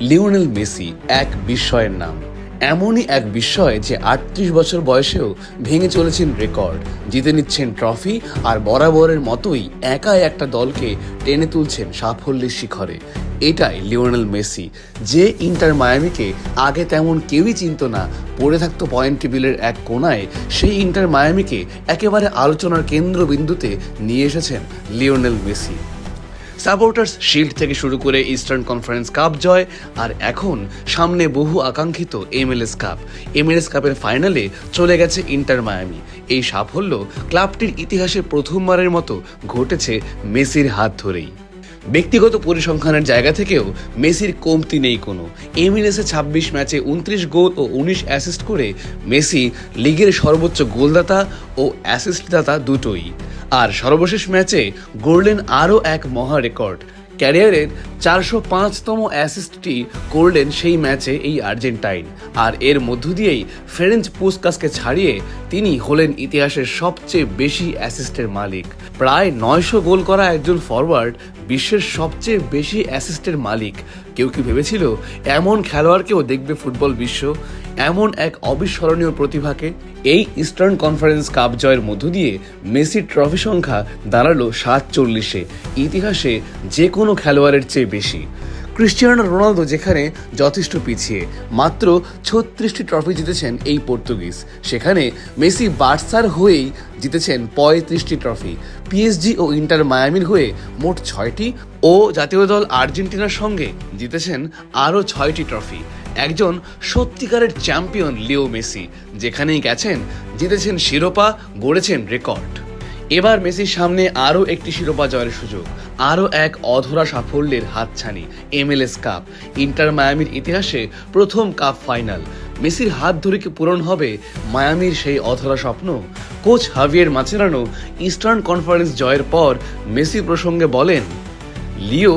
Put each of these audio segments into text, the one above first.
Lionel Messi এক বিস্ময়ের নাম। এমনই এক বিস্ময় যে ৩৮ বছর বয়সেও ভেঙে চলেছেন রেকর্ড, জিতে নিচ্ছেন ট্রফি আর বরাবরের মতোই একাই একটা দলকে টেনে তুলছেন সাফল্যের শিখরে। এটাই লিওনেল মেসি, যে ইন্টার মায়ামিকে আগে তেমন কেউই চিনত না। পড়ে থাকতো পয়েন্ট টেবিলের এক কোনায়, সেই ইন্টার মায়ামিকে একেবারে আলোচনার কেন্দ্রবিন্দুতে নিয়ে এসেছেন লিওনেল মেসি। সাপোর্টার্স শিল্ড থেকে শুরু করে ইস্টার্ন কনফারেন্স কাপ জয়, আর এখন সামনে বহু আকাঙ্ক্ষিত MLS কাপ। MLS কাপের ফাইনালে চলে গেছে ইন্টার মায়ামি। এই সাফল্য ক্লাবটির ইতিহাসে প্রথমবারের মতো ঘটেছে মেসির হাত ধরেই। ব্যক্তিগত পরিসংখ্যানের জায়গা থেকেও মেসির কমতি নেই কোনো। MLS-এ ২৬ ম্যাচে ২৯ গোল ও ১৯ অ্যাসিস্ট করে মেসি লিগের সর্বোচ্চ গোলদাতা ও অ্যাসিস্টদাতা দুটোই। আর সর্বশেষ ম্যাচে গড়লেন আরও এক মহা রেকর্ড। ক্যারিয়ারের ৪০৫তম অ্যাসিস্টটি করলেন সেই ম্যাচে এই আর্জেন্টাইন। আর এর মধ্য দিয়েই ফেরেঞ্চ পুসকাসকে ছাড়িয়ে তিনি হলেন ইতিহাসের সবচেয়ে বেশি অ্যাসিস্টের মালিক। প্রায় ৯০০ গোল করা একজন ফরওয়ার্ড বিশ্বের সবচেয়ে বেশি অ্যাসিস্টের মালিক। কেউ কি ভেবেছিল এমন খেলোয়াড়কেও দেখবে ফুটবল বিশ্ব, এমন এক অবিস্মরণীয় প্রতিভাকে? এই ইস্টার্ন কনফারেন্স কাপ জয়ের মধ্য দিয়ে মেসির ট্রফি সংখ্যা দাঁড়ালো ৪৭-এ, ইতিহাসে যে কোনো খেলোয়াড়ের চেয়ে বেশি। ক্রিস্টিয়ানো রোনালদো যেখানে যথেষ্ট পিছিয়ে, মাত্র ৩৬টি ট্রফি জিতেছেন এই পর্তুগিজ, সেখানে মেসি বার্সার হয়েই জিতেছেন ৩৫টি ট্রফি। PSG ও ইন্টার মায়ামির হয়ে মোট ৬টি ও জাতীয় দল আর্জেন্টিনার সঙ্গে জিতেছেন আরও ৬টি ট্রফি। একজন সত্যিকারের চ্যাম্পিয়ন লিও মেসি, যেখানেই গেছেন জিতেছেন শিরোপা, গড়েছেন রেকর্ড। এবার মেসির সামনে আরও একটি শিরোপা জয়ের সুযোগ, আরও এক অধরা সাফল্যের হাতছানি MLS কাপ। ইন্টার মায়ামির ইতিহাসে প্রথম কাপ ফাইনাল। মেসির হাত ধরে কি পূরণ হবে মায়ামির সেই অধরা স্বপ্ন? Coach Javier Mascherano eastern conference জয়ের পর মেসি প্রসঙ্গে বলেন, লিও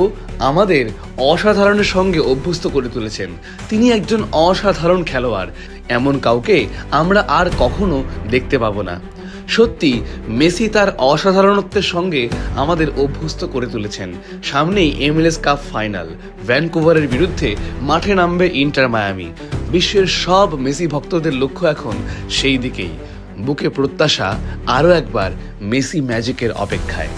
আমাদের অসাধারণের সঙ্গে অভ্যস্ত করে তুলেছেন। তিনি একজন অসাধারণ খেলোয়াড়, এমন কাউকে আমরা আর কখনো দেখতে পাবো না। সত্যি মেসি তার অসাধারণত্বের সঙ্গে আমাদের অভ্যস্ত করে তুলেছেন। সামনেই MLS কাপ ফাইনাল, ভ্যানকুভারের বিরুদ্ধে মাঠে নামবে ইন্টার মায়ামি। বিশ্বের সব মেসি ভক্তদের লক্ষ্য এখন সেই দিকেই। বুকে প্রত্যাশা, আরও একবার মেসি ম্যাজিকের অপেক্ষায়।